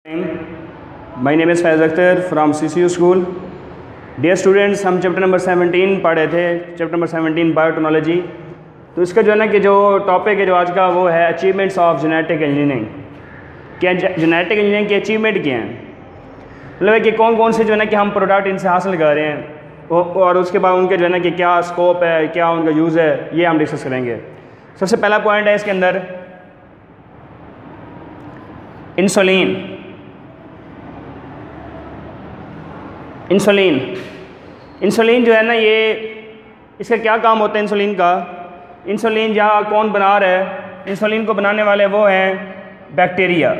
My name is Faiz Akhtar from CCU school. Dear students, हम chapter number 17 पढ़ रहे थे, चैप्टर नंबर 17 बायोटेक्नोलॉजी। तो इसका जो है ना कि जो टॉपिक है जो आज का वो है अचीवमेंट्स ऑफ जेनेटिक इंजीनियरिंग। क्या जेनेटिक इंजीनियरिंग की अचीवमेंट क्या हैं, मतलब है कि कौन कौन से जो है ना कि हम प्रोडक्ट इनसे हासिल कर रहे हैं और उसके बाद उनके जो है ना कि क्या स्कोप है, क्या उनका यूज़ है, ये हम डिस्कस करेंगे। सबसे पहला पॉइंट है इसके अंदर इंसुलिन। इंसुलिन जो है ना, ये इसका क्या काम होता है इंसुलिन का। इंसुलिन जहाँ कौन बना रहा है, इंसुलिन को बनाने वाले वो हैं बैक्टीरिया।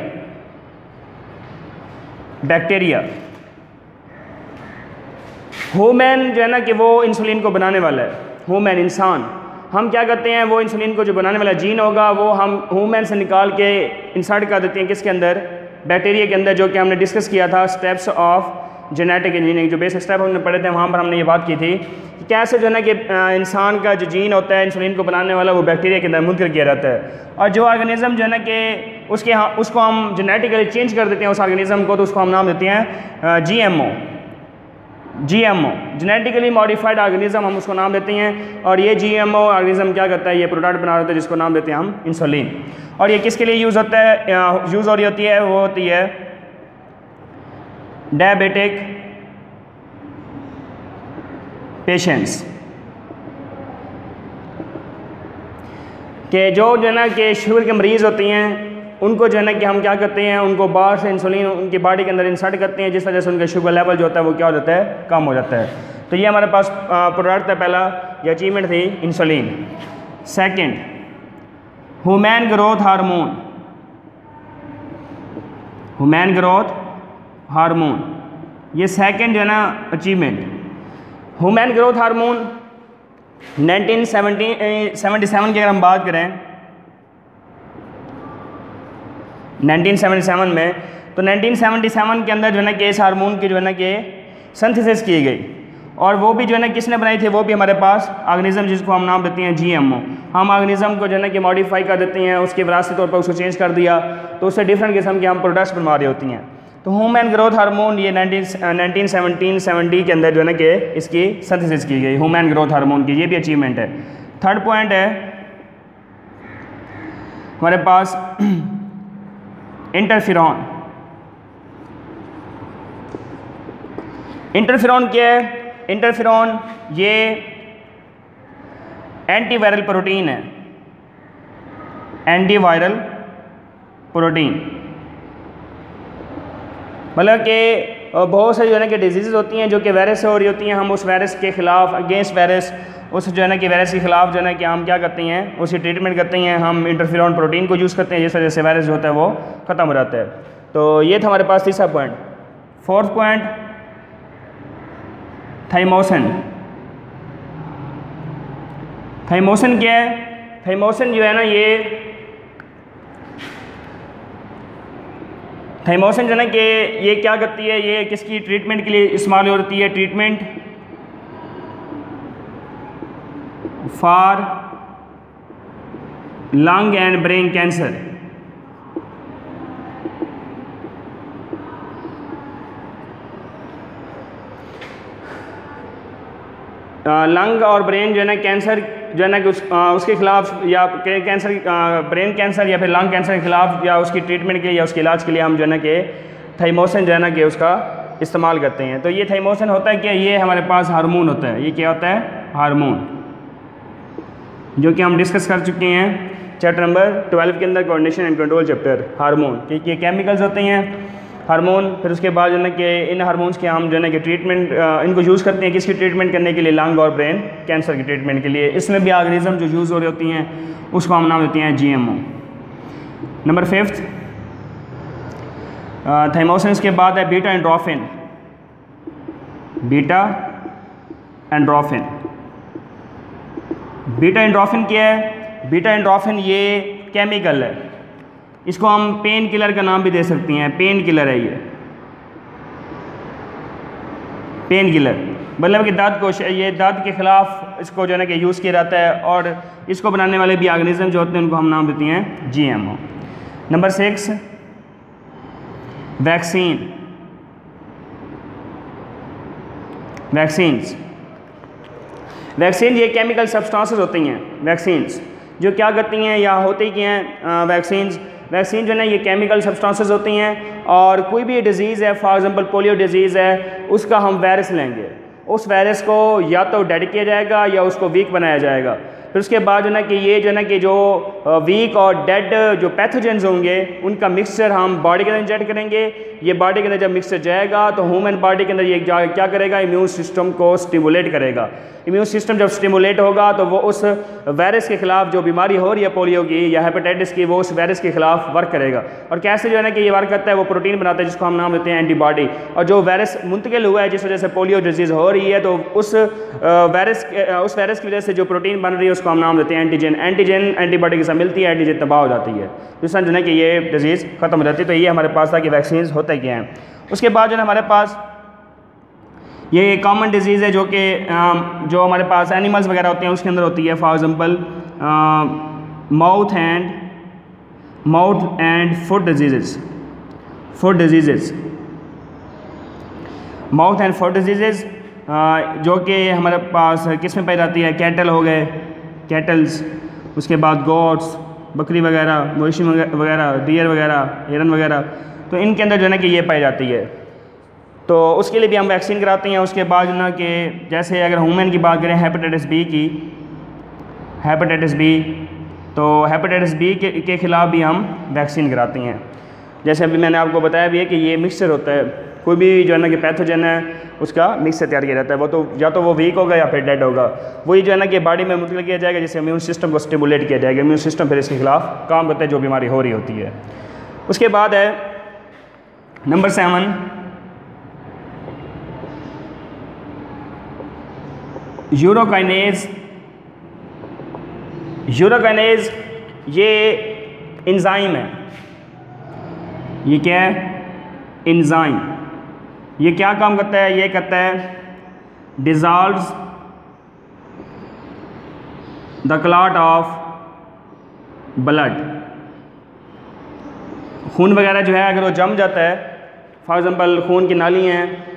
ह्यूमन जो है ना कि वो इंसुलिन को बनाने वाला है। ह्यूमन इंसान, हम क्या करते हैं, वो इंसुलिन को जो बनाने वाला जीन होगा वो हम ह्यूमन से निकाल के इंसर्ट कर देते हैं किसके अंदर, बैक्टीरिया के अंदर, जो कि हमने डिस्कस किया था स्टेप्स ऑफ जेनेटिक इंजीनियरिंग। जो बेसिक स्टेप हमने पढ़े थे वहाँ पर हमने ये बात की थी कि कैसे जो है ना कि इंसान का जो जीन होता है इंसुलिन को बनाने वाला वो बैक्टीरिया के अंदर मुंतकिल किया जाता है, और जो ऑर्गेनिज्म जो है ना कि उसको हम जेनेटिकली चेंज कर देते हैं उस ऑर्गेनिज्म को, तो उसको हम नाम देते हैं GMO, जेनेटिकली मॉडिफाइड ऑर्गेनिज्म हम उसको नाम देते हैं। और ये GMO ऑर्गेनिज्म क्या करता है, ये प्रोडक्ट बना देता है जिसको नाम देते हैं हम इंसुलिन। और ये किसके लिए यूज़ होता है, यूज़ हो रही होती है, वो होती है डायबिटिक पेशेंट्स के जो है ना कि शुगर के मरीज़ होती हैं, उनको जो है ना कि हम क्या करते हैं, उनको बाहर से इंसुलिन उनकी बॉडी के अंदर इंसर्ट करते हैं, जिस वजह से उनका शुगर लेवल जो होता है वो क्या हो जाता है, कम हो जाता है। तो ये हमारे पास प्रोडक्ट था पहला, ये अचीवमेंट थी insulin. Second, human growth hormone. Human growth hormone, ये सेकंड जो है ना अचीवमेंट। ह्यूमन ग्रोथ हार्मोन 1977 की अगर हम बात करें, 1977 में, तो 1977 के अंदर जो है ना कि इस हार्मोन की जो है ना कि सिंथेसिस की गई, और वो भी जो है ना किसने बनाई थी, वो भी हमारे पास ऑर्गेनिज्म जिसको हम नाम देते हैं GMO। हम ऑर्गेनिज्म को जो है ना कि मॉडिफाई कर देते हैं, उसके विरासती तौर पर उसको चेंज कर दिया, तो उससे डिफरेंट किस्म के हम प्रोडक्ट्स बनवा रही होती हैं। तो ह्यूमन ग्रोथ हार्मोन ये 1970 के अंदर जो है ना कि इसकी सिंथेसिस की गई ह्यूमन ग्रोथ हार्मोन की, ये भी अचीवमेंट है। थर्ड पॉइंट है हमारे पास इंटरफेरॉन। इंटरफेरॉन क्या है, इंटरफेरॉन ये एंटीवायरल प्रोटीन है, एंटीवायरल प्रोटीन। मतलब कि बहुत सारी जो है ना कि डिजीज़ होती हैं जो कि वायरस से हो रही होती हैं, हम उस वायरस के ख़िलाफ़ अगेंस्ट वायरस, उस जो है ना कि वायरस के ख़िलाफ़ जो है ना कि हम क्या करते हैं, उसकी ट्रीटमेंट करते हैं, हम इंटरफेरॉन प्रोटीन को यूज़ करते हैं, जिस वजह से वायरस जो होता है वो ख़त्म हो जाता है। तो ये था हमारे पास तीसरा point. Fourth point, thymosin. Thymosin क्या है, थाइमोसिन जो है ना, ये थाइमोसिन जो है ना कि ये क्या करती है, ये किसकी ट्रीटमेंट के लिए इस्तेमाल होती है, treatment for lung and brain cancer. Lung और ब्रेन जो है ना कैंसर जो है ना कि उसके खिलाफ, या कैंसर, ब्रेन कैंसर या फिर लंग कैंसर के खिलाफ, या उसकी ट्रीटमेंट के लिए या उसके इलाज के लिए हम जो है ना कि थाइमोसिन जो है ना कि उसका इस्तेमाल करते हैं। तो ये थाइमोसिन होता है कि ये हमारे पास हार्मोन होता है। ये क्या होता है, हार्मोन, जो कि हम डिस्कस कर चुके हैं चैप्टर नंबर 12 के अंदर, coordination and control chapter. Hormone ये केमिकल्स होते हैं हार्मोन। फिर उसके बाद जो है ना कि इन हार्मोन्स के हम जो है ना कि ट्रीटमेंट, इनको यूज़ करते हैं किसकी ट्रीटमेंट करने के लिए, लंग और ब्रेन कैंसर की ट्रीटमेंट के लिए। इसमें भी ऑर्गेनिज्म जो यूज़ हो रही होती हैं उसको हम नाम देते हैं GMO। नंबर 5, थाइमोसिन के बाद है beta endorphin. Beta endorphin, beta endorphin क्या है, बीटा एंड्रोफिन ये केमिकल है, इसको हम पेन किलर का नाम भी दे सकते हैं। पेन किलर है ये, पेन किलर मतलब कि दर्द को, ये दर्द के ख़िलाफ़ इसको जो है ना कि यूज़ किया जाता है, और इसको बनाने वाले भी ऑर्गेनिज्म जो होते हैं उनको हम नाम देते हैं GMO। नंबर 6, वैक्सीन ये केमिकल सब्सटेंसेस होती हैं। वैक्सीन्स जो क्या करती हैं या होती क्या हैं, वैक्सीन जो है ना ये केमिकल सब्सटेंसेस होती हैं, और कोई भी डिज़ीज़ है, फॉर एग्जांपल पोलियो डिज़ीज़ है, उसका हम वायरस लेंगे, उस वायरस को या तो डेड किया जाएगा या उसको वीक बनाया जाएगा। फिर उसके बाद जो है ना कि ये जो है ना कि जो वीक और डेड जो पैथोजेंस होंगे उनका मिक्सचर हम बॉडी के अंदर इंजेक्ट करेंगे। ये बॉडी के अंदर जब मिक्सचर जाएगा तो ह्यूमन बॉडी के अंदर ये क्या करेगा, इम्यून सिस्टम को स्टिमुलेट करेगा। इम्यून सिस्टम जब स्टिमुलेट होगा तो वो उस वायरस के खिलाफ जो बीमारी हो रही है पोलियो की या हेपेटाइटिस की, वो उस वायरस के खिलाफ वर्क करेगा। और कैसे जो है ना कि ये वर्क करता है, वो प्रोटीन बनाता है जिसको हम नाम देते हैं एंटीबॉडी। और जो वायरस मुंतकिल हुआ है जिस वजह से पोलियो डिजीज़ हो रही है, तो उस वायरस की वजह से जो प्रोटीन बन रही है उसको हम नाम देते हैं एंटीजन। एंटीबॉडी के साथ मिलती है, एंटीजन तबाह हो जाती है, जिस तरह जो है कि ये डिजीज़ ख़त्म हो जाती है। तो ये हमारे पास था कि वैक्सीन होते क्या हैं। उसके बाद जो है हमारे पास ये कॉमन डिजीज़ है जो हमारे पास एनिमल्स वगैरह होते हैं उसके अंदर होती है। For example mouth and foot disease, mouth and foot disease जो कि हमारे पास किस में पाई जाती है, कैटल हो गए, कैटल्स, उसके बाद गोट्स, बकरी वगैरह, मवेशी वगैरह, डियर वगैरह, हिरन वगैरह, तो इनके अंदर जो है ना कि ये पाई जाती है। तो उसके लिए भी हम वैक्सीन कराते हैं। उसके बाद ना कि जैसे अगर ह्यूमन की बात करें हेपेटाइटिस बी की, तो हेपेटाइटिस बी के ख़िलाफ़ भी हम वैक्सीन कराते हैं। जैसे अभी मैंने आपको बताया भी है कि ये मिक्सचर होता है, कोई भी जो है ना कि पैथोजन है उसका मिक्सचर तैयार किया जाता है। वो तो या तो वो वीक होगा या फिर डेड होगा, वही जो है ना कि बॉडी में मुंतकिल किया जाएगा, जिससे इम्यून सिस्टम को स्टिमुलेट किया जाएगा। इम्यून सिस्टम फिर इसके खिलाफ काम करता है जो बीमारी हो रही होती है। उसके बाद है नंबर 7, यूरोकाइनेज ये एंजाइम है। ये क्या है, एंजाइम। ये क्या काम करता है, ये करता है dissolves the clot of blood. खून वगैरह जो है अगर वो जम जाता है, फॉर एग्जांपल खून की नाली हैं,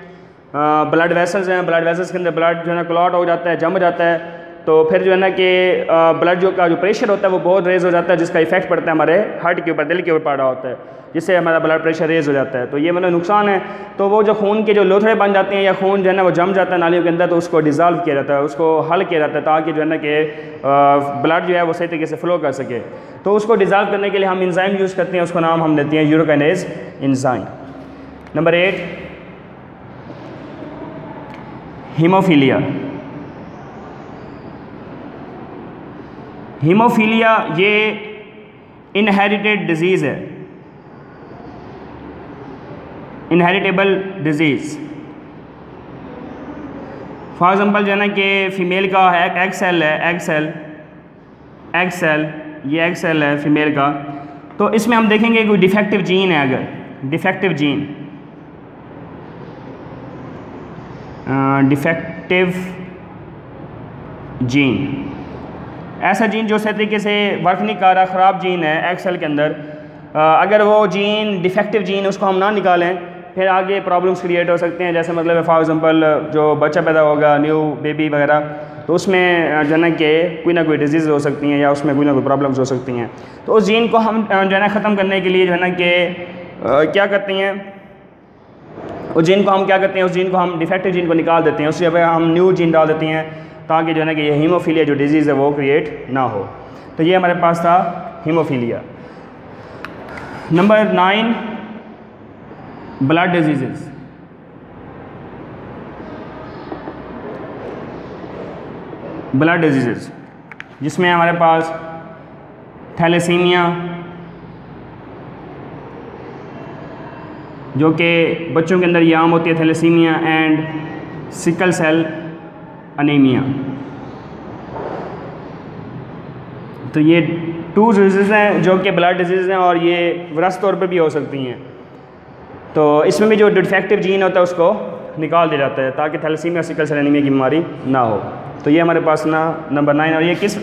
ब्लड वेसल्स हैं, ब्लड वेसल्स के अंदर ब्लड जो है ना क्लॉट हो जाता है, जम जाता है, तो फिर जो है ना कि ब्लड का जो प्रेशर होता है वो बहुत रेज़ हो जाता है, जिसका इफेक्ट पड़ता है हमारे हार्ट के ऊपर, दिल के ऊपर पड़ा होता है, जिससे हमारा ब्लड प्रेशर रेज़ हो जाता है। तो ये मतलब नुकसान है। तो वो जो खून के जो लोथड़े बन जाते हैं या खून जो है ना वो जम जाता है नालियों के अंदर, तो उसको डिज़ोल्व किया जाता है, उसको हल किया जाता है, ताकि जो है ना कि ब्लड जो है वो सही तरीके से फ्लो कर सके। तो उसको डिज़ोल्व करने के लिए हम एंजाइम यूज़ करते हैं, उसका नाम हम देते हैं urokinase enzyme. Number 8, haemophilia. Haemophilia ये इनहेरिटेड डिजीज़ है, इनहेरिटेबल डिजीज़। फॉर एग्जांपल जो है ना कि फ़ीमेल का एग सेल है, एग सेल ये एग सेल है फ़ीमेल का, तो इसमें हम देखेंगे कोई डिफेक्टिव जीन है। अगर डिफेक्टिव जीन ऐसा जीन जो सही तरीके से वर्क नहीं कर रहा, ख़राब जीन है एग सेल के अंदर, अगर वो जीन डिफेक्टिव जीन उसको हम ना निकालें, फिर आगे प्रॉब्लम्स क्रिएट हो सकते हैं। जैसे मतलब फॉर एग्जांपल जो बच्चा पैदा होगा, न्यू बेबी वगैरह, तो उसमें जो है ना कि कोई ना कोई डिजीज़ हो सकती हैं या उसमें कोई ना कोई प्रॉब्लम्स हो सकती हैं। तो उस जीन को हम जो है ना ख़त्म करने के लिए जो है ना कि क्या करते हैं, उस जीन को हम डिफेक्टिव जीन को निकाल देते हैं, उससे हम न्यू जीन डाल देते हैं, ताकि जो है ना कि ये हीमोफीलिया जो डिजीज़ है वो क्रिएट ना हो। तो ये हमारे पास था हीमोफीलिया। Number 9, blood disease. जिसमें हमारे पास थैलेसीमिया, जो कि बच्चों के अंदर ये आम होती है, thalassemia, and sickle cell anaemia. तो ये 2 डिजीज़ हैं जो कि ब्लड डिजीज़ हैं, और ये विरासती तौर पर भी हो सकती हैं। तो इसमें भी जो डिफेक्टिव जीन होता है उसको निकाल दिया जाता है, ताकि थैलेसीमिया सिकल सेल एनीमिया की बीमारी ना हो। तो ये हमारे पास नंबर 9, और ये किस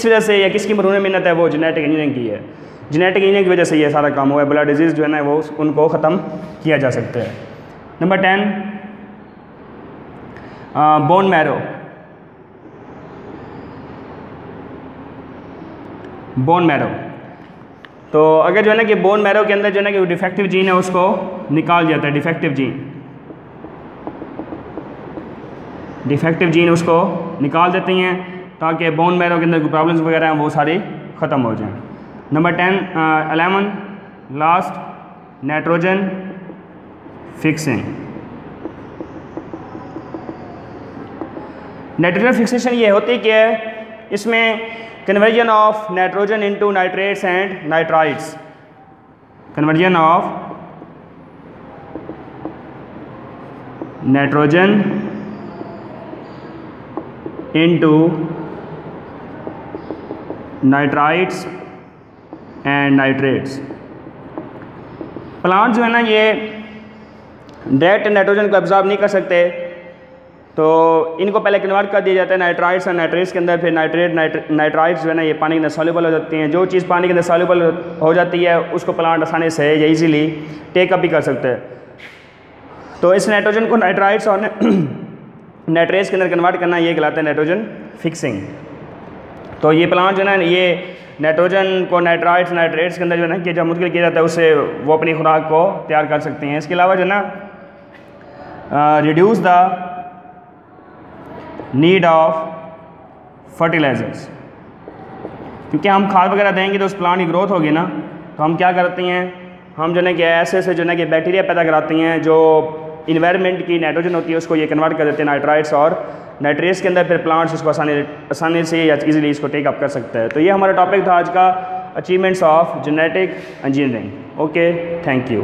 वजह से या किसकी मरून मिन्नत है, वो जेनेटिक इंजीनियरिंग की है। जेनेटिक इंजीनियरिंग की वजह से ये सारा काम हुआ है, ब्लड डिजीज़ जो है ना वो उनको ख़त्म किया जा सकता है। Number 10 bone marrow. Bone marrow, तो अगर जो है ना कि बोन मैरो के अंदर जो है ना कि डिफेक्टिव जीन है उसको निकाल दिया जाता है, डिफेक्टिव जीन उसको निकाल देते हैं ताकि बोन मैरो के अंदर कोई प्रॉब्लम्स वगैरह हैं वो सारी ख़त्म हो जाएं। Number 11 last nitrogen fixing. Nitrogen fixation ये होती कि इसमें conversion of nitrogen into nitrates and nitrites, conversion of nitrogen into nitrites and nitrates. Plant जो है ना ये डायरेक्ट नाइट्रोजन को एब्जॉर्ब नहीं कर सकते, तो इनको पहले कन्वर्ट कर दिया जाता है नाइट्राइट्स और नाइट्रेट्स के अंदर, फिर नाइट्राइट्स जो है ना ये पानी के अंदर सॉल्युबल हो जाती हैं। जो चीज़ पानी के अंदर सॉल्युबल हो जाती है उसको प्लांट आसानी से या इजीली टेकअप भी कर सकते हैं। तो इस नाइट्रोजन को नाइट्राइट्स और नाइट्रेट्स के अंदर कन्वर्ट करना ये कहलाता है नाइट्रोजन फिक्सिंग। तो ये प्लांट जो है ना ये नाइट्रोजन को नाइट्राइट्स नाइट्रेट्स के अंदर जो है ना कि जब मुदखिल किया जाता है उससे वो अपनी खुराक को तैयार कर सकते हैं। इसके अलावा जो है ना reduce the need of fertilisers, क्योंकि हम खाद वगैरह देंगे तो उस प्लांट की ग्रोथ होगी ना, तो हम क्या करते हैं, हम जो है कि ऐसे जो है कि बैक्टीरिया पैदा कराते हैं जो इन्वायरमेंट की नाइट्रोजन होती है उसको ये कन्वर्ट कर देते हैं नाइट्राइट्स और नाइट्रेट्स के अंदर, फिर प्लांट्स उसको आसानी से या ईजिली इसको टेक अप कर सकता है। तो ये हमारा टॉपिक था आज का, achievements of genetic engineering. Okay, thank you.